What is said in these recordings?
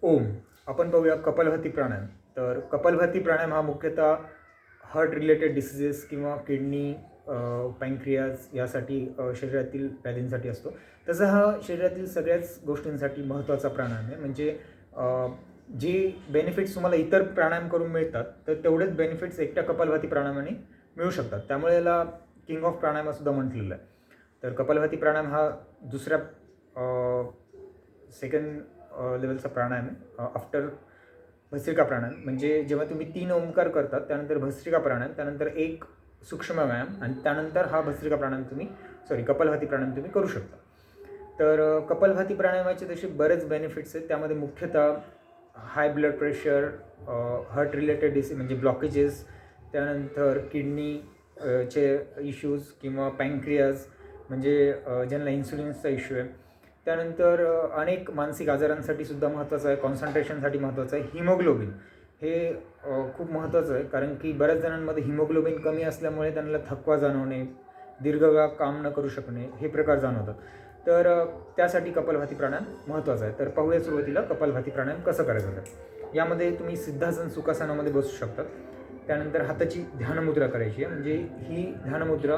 ओम. आपण पाहूया कपालभाती प्राणायाम. तर कपालभाती प्राणायाम हा मुख्यतः हार्ट रिलेटेड डिसीजेस किंवा किडनी, पँक्रियाज यासाठी शरीरातील व्याधींसाठी असतो. तसं हा शरीरातील सगळ्याच गोष्टींसाठी महत्त्वाचा प्राणायाम आहे. म्हणजे जे बेनिफिट्स तुम्हाला इतर प्राणायाम करून मिळतात तर तेवढेच बेनिफिट्स एकट्या कपालभाती प्राणायामाने मिळू शकतात. त्यामुळे याला किंग ऑफ प्राणायामसुद्धा म्हटलेलं आहे. तर कपालभाती प्राणायाम हा दुसऱ्या सेकंड लेवलचा प्राणायाम आहे आफ्टर भस्त्रिका प्राणायाम. म्हणजे जेव्हा तुम्ही 3 ओंकार करतात त्यानंतर भस्त्रिका प्राणायाम, त्यानंतर एक सूक्ष्म व्यायाम आणि त्यानंतर हा भस्त्रिका प्राणायाम कपालभाती प्राणायाम तुम्ही करू शकता. तर कपालभाती प्राणायामाचे तसे बरेच बेनिफिट्स आहेत. त्यामध्ये मुख्यतः high blood pressure, heart related disease म्हणजे ब्लॉकेजेस, त्यानंतर किडनी चे इश्यूज किंवा पँक्रियाज म्हणजे ज्यांना इन्सुलिन्सचा इश्यू आहे, त्यानंतर अनेक मानसिक आजारांसाठी सुद्धा महत्त्वाचं आहे. कॉन्सन्ट्रेशनसाठी महत्त्वाचं आहे. हिमोग्लोबिन हे खूप महत्त्वाचं आहे, कारण की बऱ्याच जणांमध्ये हिमोग्लोबिन कमी असल्यामुळे त्यांना थकवा जाणवणे, दीर्घकाळ काम न करू शकणे हे प्रकार जाणवतात. तर त्यासाठी कपालभाती प्राणायाम महत्त्वाचा आहे. तर पाहूया सुरुवातीला कपालभाती प्राणायाम कसं करायचं. तर यामध्ये तुम्ही सिद्धासन सुखासनामध्ये बसू शकतात. त्यानंतर हाताची ध्यानमुद्रा करायची आहे. म्हणजे ही ध्यानमुद्रा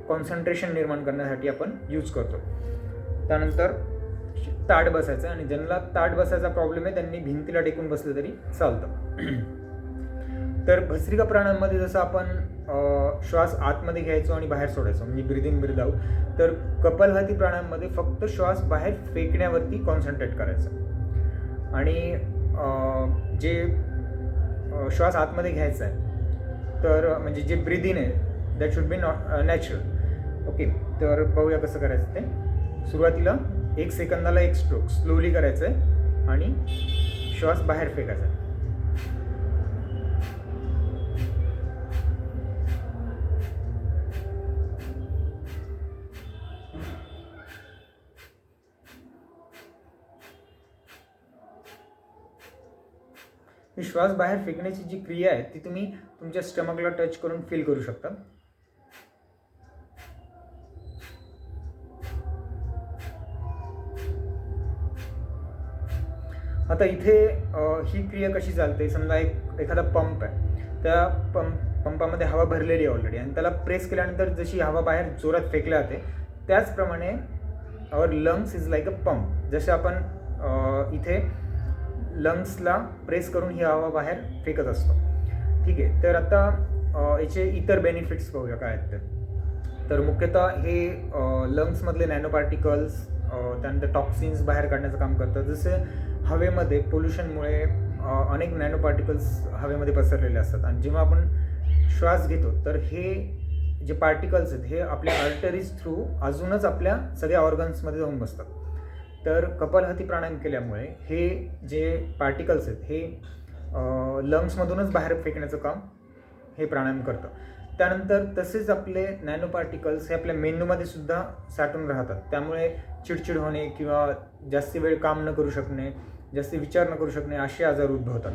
कॉन्सन्ट्रेशन निर्माण करण्यासाठी आपण यूज करतो. त्यानंतर ताठ बसायचं आणि ज्यांना ताठ बसायचा प्रॉब्लेम आहे त्यांनी भिंतीला टेकून बसलं तरी चालतं. तर भस्त्रिका प्राणायाममध्ये जसं आपण श्वास आतमध्ये घ्यायचो आणि बाहेर सोडायचो म्हणजे ब्रीद इन ब्रीद आउट, तर कपालभाती प्राणायाममध्ये फक्त श्वास बाहेर फेकण्यावरती कॉन्सन्ट्रेट करायचं आणि जे श्वास आतमध्ये घ्यायचा आहे तर म्हणजे जे ब्रीद इन आहे that should be natural. Okay, तर पाहूया कसं करायचं ते. सुरुवातीला 1 सेकंदाला 1 स्ट्रोक स्लोली करायचं आहे आणि श्वास बाहेर फेकायचा आहे. ही श्वास बाहेर फेकण्याची जी क्रिया आहे ती तुम्ही तुमच्या स्टमकला टच करून फील करू शकता. आता इथे ही क्रिया कशी चालते. समजा एखादा पंप आहे, त्या पंपामध्ये हवा भरलेली आहे ऑलरेडी आणि त्याला प्रेस केल्यानंतर जशी हवा बाहेर जोरात फेकली जाते त्याचप्रमाणे our lungs is like a pump. जसे आपण इथे लंग्सला प्रेस करून ही हवा बाहेर फेकत असतो. ठीक आहे, तर आता याचे इतर बेनिफिट्स पाहूया काय आहेत. तर मुख्यतः हे लंग्समधले नॅनो पार्टिकल्स, त्यानंतर टॉक्सिन्स बाहेर काढण्याचं काम करतं. जसे हवेमध्ये पोल्युशनमुळे अनेक नॅनो पार्टिकल्स हवेमध्ये पसरलेले असतात आणि जेव्हा आपण श्वास घेतो तर हे जे पार्टिकल्स आहेत हे आपल्या आर्टरीज थ्रू अजूनच आपल्या सगळ्या ऑर्गन्समध्ये जाऊन बसतात. तर कपालभाती प्राणायाम केल्यामुळे हे जे पार्टिकल्स आहेत हे लंग्समधूनच बाहेर फेकण्याचं काम हे प्राणायाम करतं. त्यानंतर तसेच आपले नॅनो पार्टिकल्स हे आपल्या मेंदूमध्ये सुद्धा साठून राहतात. त्यामुळे चिडचिड होणे किंवा जास्ती वेळ काम न करू शकणे, जास्ती विचार न करू शकणे असे आजार उद्भवतात.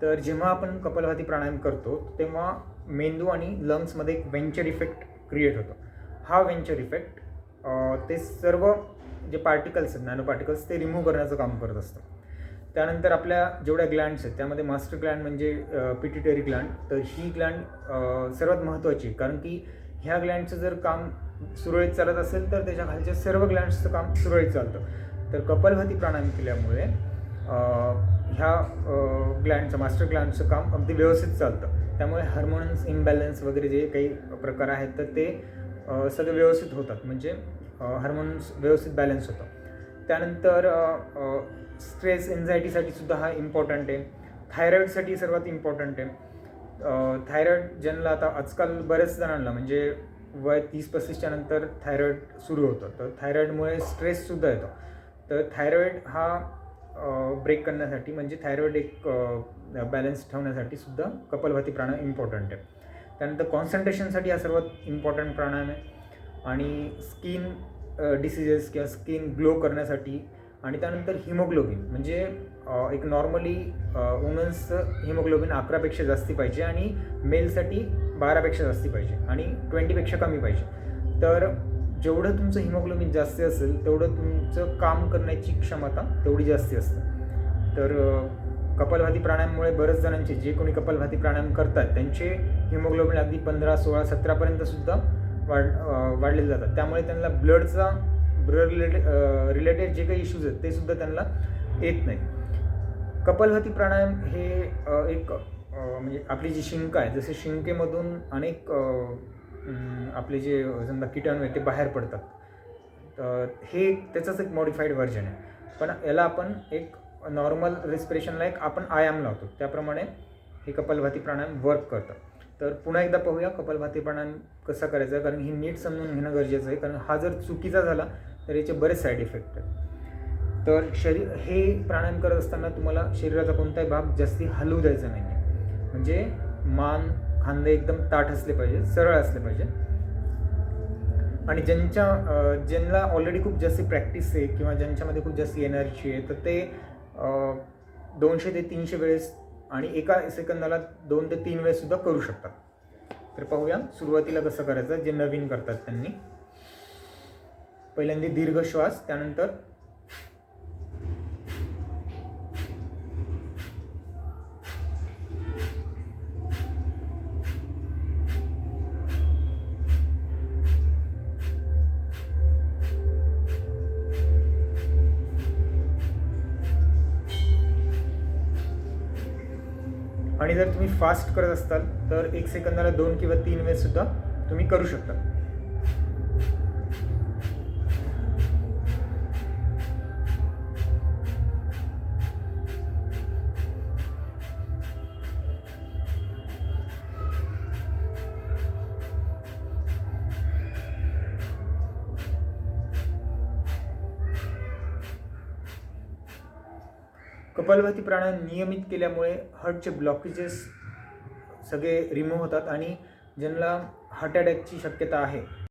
तर जेव्हा आपण कपालभाती प्राणायाम करतो तेव्हा मेंदू आणि लंग्समध्ये एक वेंचर इफेक्ट क्रिएट होतो. हा वेंचर इफेक्ट ते सर्व जे पार्टिकल्स आहेत नॅनो पार्टिकल्स ते रिमूव्ह करण्याचं काम करत असतं. त्यानंतर आपल्या जेवढ्या ग्लँड्स आहेत त्यामध्ये मास्टर ग्लँड म्हणजे पिट्युटरी ग्लँड. तर ही ग्लँड सर्वात महत्त्वाची, कारण की ह्या ग्लँडचं जर काम सुरळीत चालत असेल तर त्याच्या खालच्या सर्व ग्लँड्सचं काम सुरळीत चालतं. तर कपालभाती प्राणायाम केल्यामुळे ह्या ग्लँडचं मास्टर ग्लँडचं काम अगदी व्यवस्थित चालतं. त्यामुळे हार्मोन्स इम्बॅलन्स वगैरे जे काही प्रकार आहेत तर ते सगळे व्यवस्थित होतात. म्हणजे हार्मोन्स व्यवस्थित बॅलन्स होतं. त्यानंतर स्ट्रेस एन्झायटीसाठी सुद्धा हा इम्पॉर्टंट आहे. थायरॉईडसाठी सर्वात इम्पॉर्टंट आहे. थायरॉईड ज्यांना आता आजकाल बऱ्याच जणांना म्हणजे वय 30-35च्या नंतर थायरॉईड सुरू होतं. तर थायरॉईडमुळे स्ट्रेससुद्धा येतो. तर थायरॉईड हा ब्रेक करण्यासाठी म्हणजे थायरॉईड एक बॅलन्स ठेवण्यासाठी सुद्धा कपालभाती प्राणायाम इम्पॉर्टंट आहे. त्यानंतर कॉन्सन्ट्रेशनसाठी हा सर्वात इम्पॉर्टंट प्राणायाम आहे. आणि स्किन डिसीजेस किंवा स्किन ग्लो करण्यासाठी. आणि त्यानंतर हिमोग्लोबिन म्हणजे एक नॉर्मली वुमन्सचं हिमोग्लोबिन 11पेक्षा जास्ती पाहिजे आणि मेलसाठी 12पेक्षा जास्ती पाहिजे आणि 20पेक्षा कमी पाहिजे. तर जेवढं तुमचं हिमोग्लोबिन जास्त असेल तेवढं तुमचं काम करण्याची क्षमता तेवढी जास्ती असते. तर कपालभाती प्राणायाममुळे बरेच जणांचे, जे कोणी कपालभाती प्राणायाम करतात त्यांचे हिमोग्लोबिन अगदी 15, 16, 17पर्यंतसुद्धा वाढलेले जातात. त्यामुळे त्यांना ब्लड रिलेटेड जे काही इश्यूज आहेत ते सुद्धा त्यांना येत नाही. कपालभाती प्राणायाम हे एक म्हणजे आपली जी शिंक आहे, जसे शिंकेमधून अनेक आपले जे समजा किटाणू आहेत ते बाहेर पडतात. हे त्याचंच एक मॉडिफाईड व्हर्जन आहे. पण याला आपण एक नॉर्मल रेस्पिरेशनला एक आपण आयाम लावतो, त्याप्रमाणे हे कपालभाती प्राणायाम वर्क करतं. तर पुन्हा एकदा पाहूया कपालभाती प्राणायाम कसा करायचा, कारण हे नीट समजून घेणं गरजेचं आहे. कारण हा जर चुकीचा झाला तर याचे बरेच साईड इफेक्ट आहेत. तर हे प्राणायाम करत असताना तुम्हाला शरीराचा कोणताही भाग जास्ती हलवू द्यायचा नाही आहे. म्हणजे मान, खांदे एकदम ताठ असले पाहिजे, सरळ असले पाहिजे. आणि ज्यांना ऑलरेडी खूप जास्त प्रॅक्टिस आहे किंवा ज्यांच्यामध्ये खूप जास्त एनर्जी आहे, तर ते 200 ते 300 वेळेस आणि एका सेकंदाला 2 ते 3 वेळेससुद्धा करू शकतात. तर पाहूया सुरुवातीला कसं करायचं. जे नवीन करतात त्यांनी पहिल्यांदा दीर्घ श्वास, त्यानंतर आणि जर तुम्ही फास्ट करत असाल तर 1 सेकंदाला 2 किंवा 3 वेळेससुद्धा तुम्ही करू शकता. कपालभाती प्राणायाम नियमित केल्यामुळे हार्टचे ब्लॉकेजेस सगळे रिमूव्ह होतात आणि ज्यांना हार्ट अटॅकची शक्यता आहे